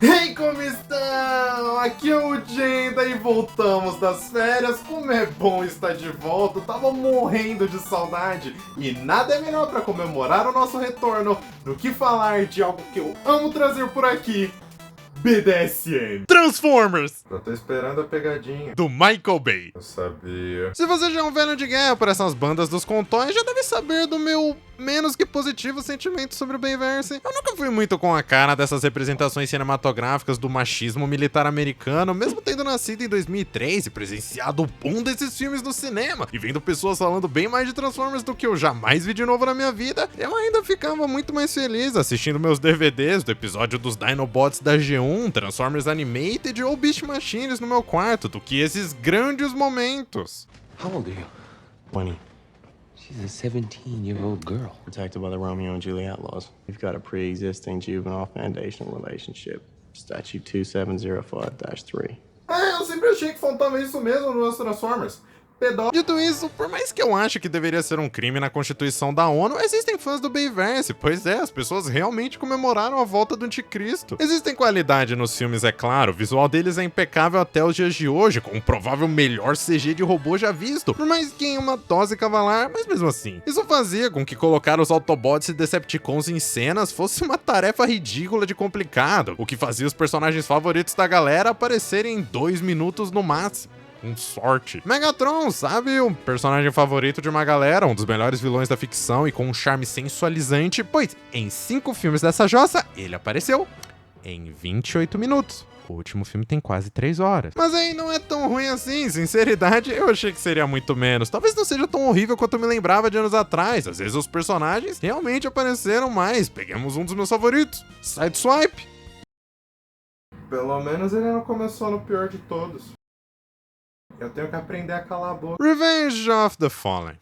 Hey, como estão? Aqui é o Jenda e voltamos das férias. Como é bom estar de volta, eu tava morrendo de saudade. E nada é melhor para comemorar o nosso retorno do que falar de algo que eu amo trazer por aqui: BDSM. Transformers! Eu tô esperando a pegadinha. Do Michael Bay. Eu sabia. Se você já é um velho de guerra por essas bandas dos contões, já deve saber do meu menos que positivo sentimento sobre o Bayverse. Eu nunca fui muito com a cara dessas representações cinematográficas do machismo militar americano, mesmo tendo nascido em 2003 e presenciado o boom desses filmes no cinema, e vendo pessoas falando bem mais de Transformers do que eu jamais vi de novo na minha vida, eu ainda ficava muito mais feliz assistindo meus DVDs do episódio dos Dinobots da G1, Transformers Animated ou Beast Machines no meu quarto, do que esses grandes momentos. How old are you? 20. She's a 17-year-old girl. Protected by the Romeo and Juliet laws. You've got a pre-existing juvenile foundational relationship. Statute 2705-3. Eu sempre achei que faltava isso mesmo nos Transformers. Dito isso, por mais que eu ache que deveria ser um crime na Constituição da ONU, existem fãs do Bayverse, pois é, as pessoas realmente comemoraram a volta do anticristo. Existem qualidade nos filmes, é claro, o visual deles é impecável até os dias de hoje, com o provável melhor CG de robô já visto, por mais que em uma dose cavalar, mas mesmo assim. Isso fazia com que colocar os Autobots e Decepticons em cenas fosse uma tarefa ridícula de complicado, o que fazia os personagens favoritos da galera aparecerem em 2 minutos no máximo. Com sorte. Megatron, sabe? O personagem favorito de uma galera, um dos melhores vilões da ficção e com um charme sensualizante, pois em 5 filmes dessa jossa, ele apareceu em 28 minutos. O último filme tem quase 3 horas. Mas aí não é tão ruim assim, sinceridade, eu achei que seria muito menos. Talvez não seja tão horrível quanto eu me lembrava de anos atrás. Às vezes os personagens realmente apareceram mais. Peguemos um dos meus favoritos, Sideswipe. Pelo menos ele não começou no pior de todos. Eu tenho que aprender a calar a boca. Revenge of the Fallen.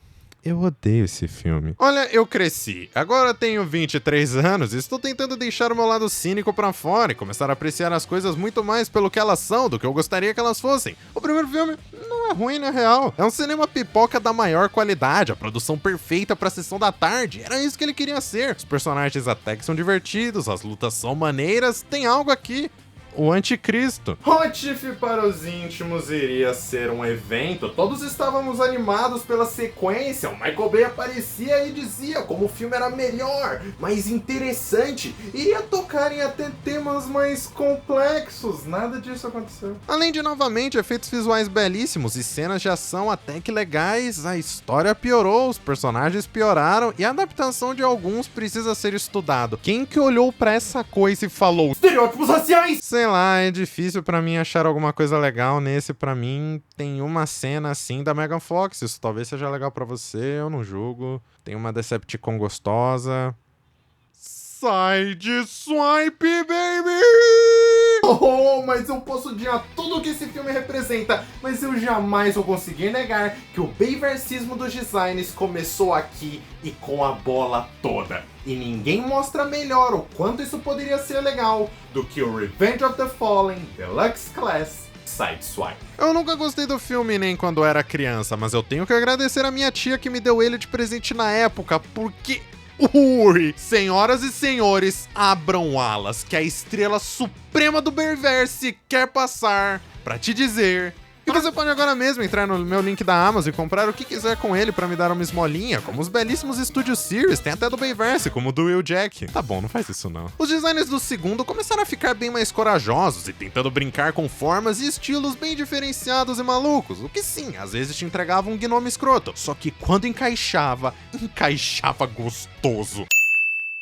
Eu odeio esse filme. Olha, eu cresci. Agora tenho 23 anos e estou tentando deixar o meu lado cínico pra fora e começar a apreciar as coisas muito mais pelo que elas são do que eu gostaria que elas fossem. O primeiro filme não é ruim, na real. É um cinema pipoca da maior qualidade, a produção perfeita pra sessão da tarde. Era isso que ele queria ser. Os personagens até que são divertidos, as lutas são maneiras, tem algo aqui. O Anticristo. Hot If para os íntimos iria ser um evento. Todos estávamos animados pela sequência. O Michael Bay aparecia e dizia como o filme era melhor, mais interessante. Iria tocar em até temas mais complexos. Nada disso aconteceu. Além de, novamente, efeitos visuais belíssimos e cenas de ação até que legais, a história piorou, os personagens pioraram e a adaptação de alguns precisa ser estudado. Quem que olhou pra essa coisa e falou Estereótipos raciais! Sei lá, é difícil pra mim achar alguma coisa legal nesse. Pra mim, tem uma cena assim da Megan Fox. Isso talvez seja legal pra você, eu não julgo. Tem uma Decepticon gostosa. Sideswipe, baby! Oh, mas eu posso odiar tudo que esse filme representa, mas eu jamais vou conseguir negar que o bayversismo dos designs começou aqui e com a bola toda. E ninguém mostra melhor o quanto isso poderia ser legal do que o Revenge of the Fallen Deluxe Class Sideswipe. Eu nunca gostei do filme nem quando era criança, mas eu tenho que agradecer a minha tia que me deu ele de presente na época, porque... Ui! Senhoras e senhores, abram alas, que a estrela suprema do Bayverse quer passar pra te dizer... E você pode agora mesmo entrar no meu link da Amazon e comprar o que quiser com ele pra me dar uma esmolinha, como os belíssimos Studio Series, tem até do Bayverse, como o do Will Jack. Tá bom, não faz isso não. Os designers do segundo começaram a ficar bem mais corajosos e tentando brincar com formas e estilos bem diferenciados e malucos, o que sim, às vezes te entregava um gnome escroto, só que quando encaixava gostoso.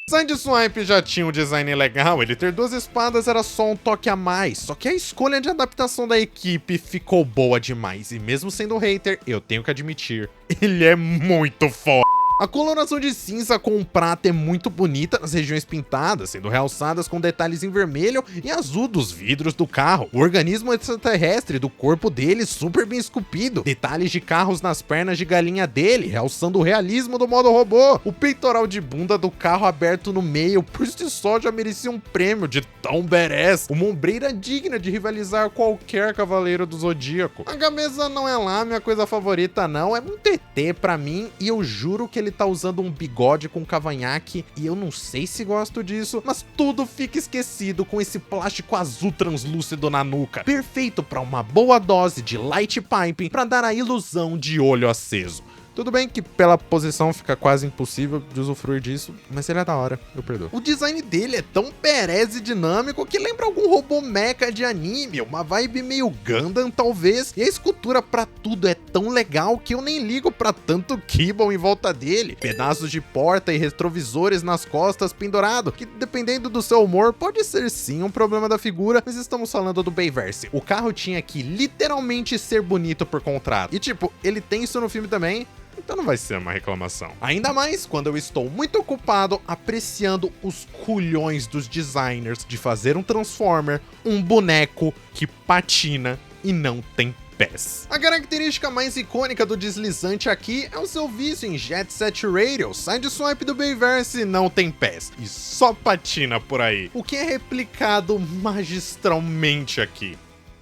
Sideswipe já tinha um design legal, ele ter 2 espadas era só um toque a mais, só que a escolha de adaptação da equipe ficou boa demais, e mesmo sendo hater, eu tenho que admitir, ele é muito foda. A coloração de cinza com prata é muito bonita nas regiões pintadas, sendo realçadas com detalhes em vermelho e azul dos vidros do carro. O organismo extraterrestre do corpo dele super bem esculpido. Detalhes de carros nas pernas de galinha dele, realçando o realismo do modo robô. O peitoral de bunda do carro aberto no meio, por si só já merecia um prêmio de tão badass. Uma ombreira digna de rivalizar qualquer cavaleiro do Zodíaco. A cabeça não é lá minha coisa favorita não, é muito ET pra mim e eu juro que ele tá usando um bigode com cavanhaque e eu não sei se gosto disso, mas tudo fica esquecido com esse plástico azul translúcido na nuca, perfeito para uma boa dose de light piping para dar a ilusão de olho aceso. Tudo bem que pela posição fica quase impossível de usufruir disso, mas ele é da hora, eu perdoo. O design dele é tão badass e dinâmico que lembra algum robô mecha de anime, uma vibe meio Gundam talvez, e a escultura pra tudo é tão legal que eu nem ligo pra tanto Kibble em volta dele. Pedaços de porta e retrovisores nas costas pendurado, que dependendo do seu humor pode ser sim um problema da figura, mas estamos falando do Bayverse. O carro tinha que literalmente ser bonito por contrato, e tipo, ele tem isso no filme também, então não vai ser uma reclamação. Ainda mais quando eu estou muito ocupado apreciando os culhões dos designers de fazer um Transformer, um boneco que patina e não tem pés. A característica mais icônica do deslizante aqui é o seu vício em Jet Set Radio, Sideswipe do Bayverse não tem pés e só patina por aí, o que é replicado magistralmente aqui.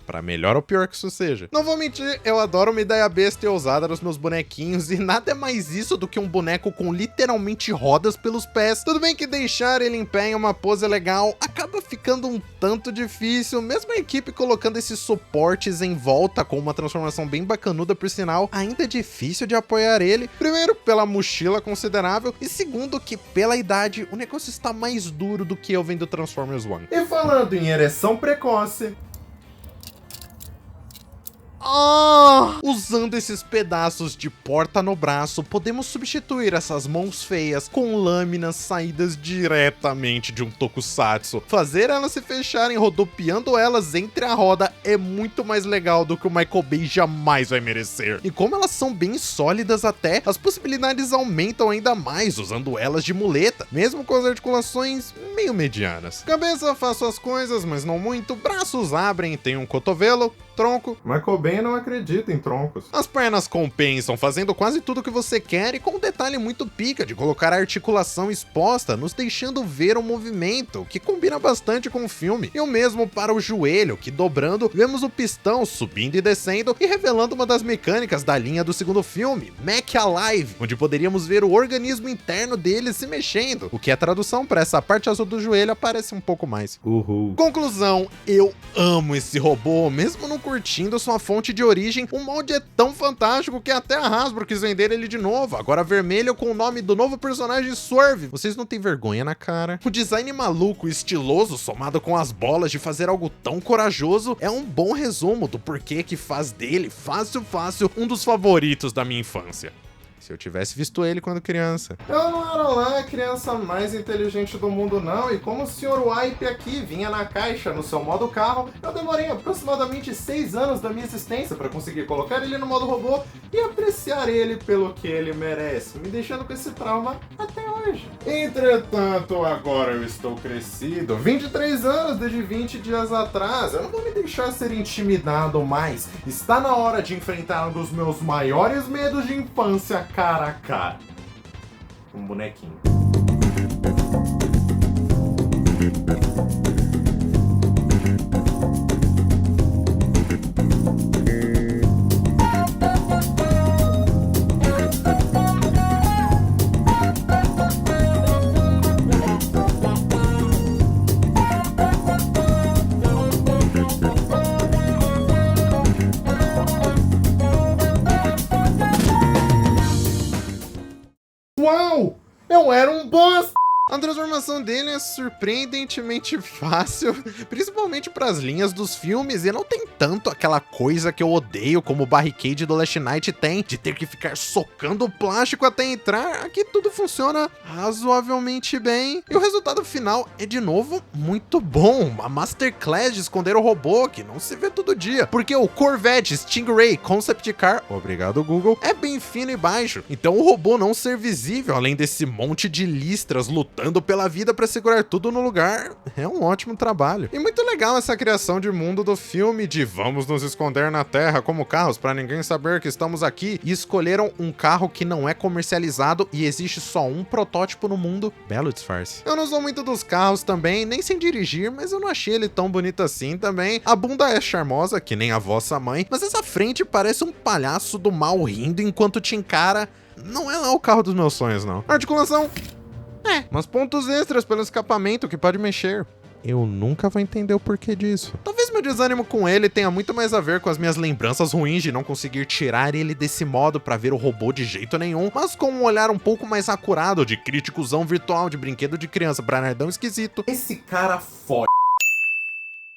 Pra melhor ou pior que isso seja. Não vou mentir, eu adoro uma ideia besta e ousada nos meus bonequinhos e nada é mais isso do que um boneco com literalmente rodas pelos pés. Tudo bem que deixar ele em pé em uma pose legal acaba ficando um tanto difícil, mesmo a equipe colocando esses suportes em volta com uma transformação bem bacanuda por sinal, ainda é difícil de apoiar ele. Primeiro, pela mochila considerável e segundo que pela idade o negócio está mais duro do que eu vendo Transformers One. E falando em ereção precoce... Usando esses pedaços de porta no braço, podemos substituir essas mãos feias com lâminas saídas diretamente de um tokusatsu. Fazer elas se fecharem rodopiando elas entre a roda é muito mais legal do que o Michael Bay jamais vai merecer. E como elas são bem sólidas até, as possibilidades aumentam ainda mais usando elas de muleta, mesmo com as articulações meio medianas. Cabeça faz suas coisas, mas não muito. Braços abrem, tem um cotovelo, tronco. Michael Bay não acredita em troncos. As pernas compensam, fazendo quase tudo o que você quer e com um detalhe muito pica de colocar a articulação exposta, nos deixando ver o movimento, que combina bastante com o filme. E o mesmo para o joelho, que dobrando, vemos o pistão subindo e descendo e revelando uma das mecânicas da linha do segundo filme, Mech Alive, onde poderíamos ver o organismo interno dele se mexendo, o que a tradução para essa parte azul do joelho aparece um pouco mais. Uhul. Conclusão, eu amo esse robô, mesmo não curtindo sua fonte de origem, o molde é tão fantástico que até a Hasbro quis vender ele de novo, agora vermelho com o nome do novo personagem Swerve. Vocês não têm vergonha na cara? O design maluco e estiloso, somado com as bolas de fazer algo tão corajoso, é um bom resumo do porquê que faz dele, fácil, um dos favoritos da minha infância. Se eu tivesse visto ele quando criança. Eu não era lá a criança mais inteligente do mundo não, e como o Sr. Wipe aqui vinha na caixa no seu modo carro, eu demorei aproximadamente 6 anos da minha existência para conseguir colocar ele no modo robô e apreciar ele pelo que ele merece, me deixando com esse trauma até hoje. Entretanto, agora eu estou crescido, 23 anos desde 20 dias atrás, eu não vou me deixar ser intimidado mais. Está na hora de enfrentar um dos meus maiores medos de infância cara a cara. Um bonequinho. Uau! Eu era um bosta! A transformação dele é surpreendentemente fácil, principalmente para as linhas dos filmes, e não tem tanto aquela coisa que eu odeio como o Barricade do Last Night tem, de ter que ficar socando o plástico até entrar. Aqui tudo funciona razoavelmente bem, e o resultado final é de novo muito bom, uma masterclass de esconder o robô que não se vê todo dia, porque o Corvette Stingray Concept Car, obrigado Google, é bem fino e baixo, então o robô não ser visível, além desse monte de listras lutando pela vida para segurar tudo no lugar, é um ótimo trabalho. E muito legal essa criação de mundo do filme de vamos nos esconder na terra como carros para ninguém saber que estamos aqui, e escolheram um carro que não é comercializado e existe só um protótipo no mundo. Belo disfarce. Eu não sou muito dos carros também, nem sem dirigir, mas eu não achei ele tão bonito assim também. A bunda é charmosa, que nem a vossa mãe, mas essa frente parece um palhaço do mal rindo enquanto te encara. não é lá o carro dos meus sonhos, não. Articulação, mas pontos extras pelo escapamento que pode mexer. Eu nunca vou entender o porquê disso. Talvez meu desânimo com ele tenha muito mais a ver com as minhas lembranças ruins de não conseguir tirar ele desse modo pra ver o robô de jeito nenhum, mas com um olhar um pouco mais acurado de críticozão virtual de brinquedo de criança pra nerdão esquisito. Esse cara fode.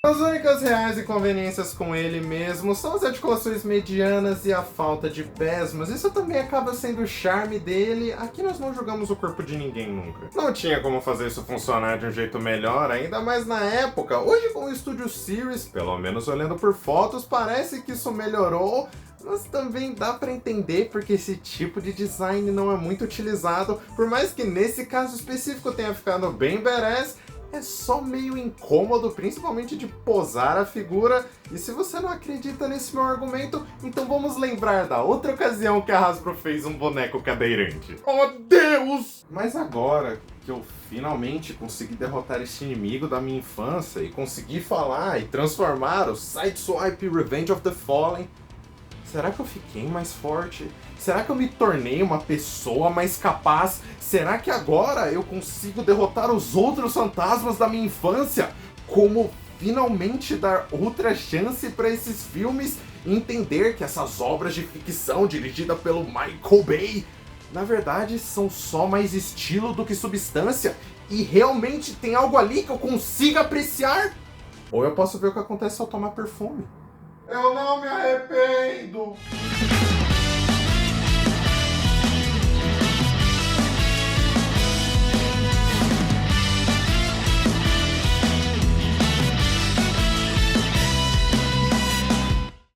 As únicas reais inconveniências com ele mesmo são as articulações medianas e a falta de pés, mas isso também acaba sendo o charme dele. Aqui nós não julgamos o corpo de ninguém nunca. Não tinha como fazer isso funcionar de um jeito melhor, ainda mais na época. Hoje com o Studio Series, pelo menos olhando por fotos, parece que isso melhorou, mas também dá pra entender porque esse tipo de design não é muito utilizado, por mais que nesse caso específico tenha ficado bem badass. É só meio incômodo, principalmente de posar a figura. E se você não acredita nesse meu argumento, então vamos lembrar da outra ocasião que a Hasbro fez um boneco cadeirante. Oh Deus! Mas agora que eu finalmente consegui derrotar esse inimigo da minha infância e consegui falar e transformar o Sideswipe Revenge of the Fallen, será que eu fiquei mais forte? Será que eu me tornei uma pessoa mais capaz? Será que agora eu consigo derrotar os outros fantasmas da minha infância? Como finalmente dar outra chance para esses filmes e entender que essas obras de ficção dirigidas pelo Michael Bay, na verdade, são só mais estilo do que substância e realmente tem algo ali que eu consiga apreciar? Ou eu posso ver o que acontece se eu tomar perfume. Eu não me arrependo!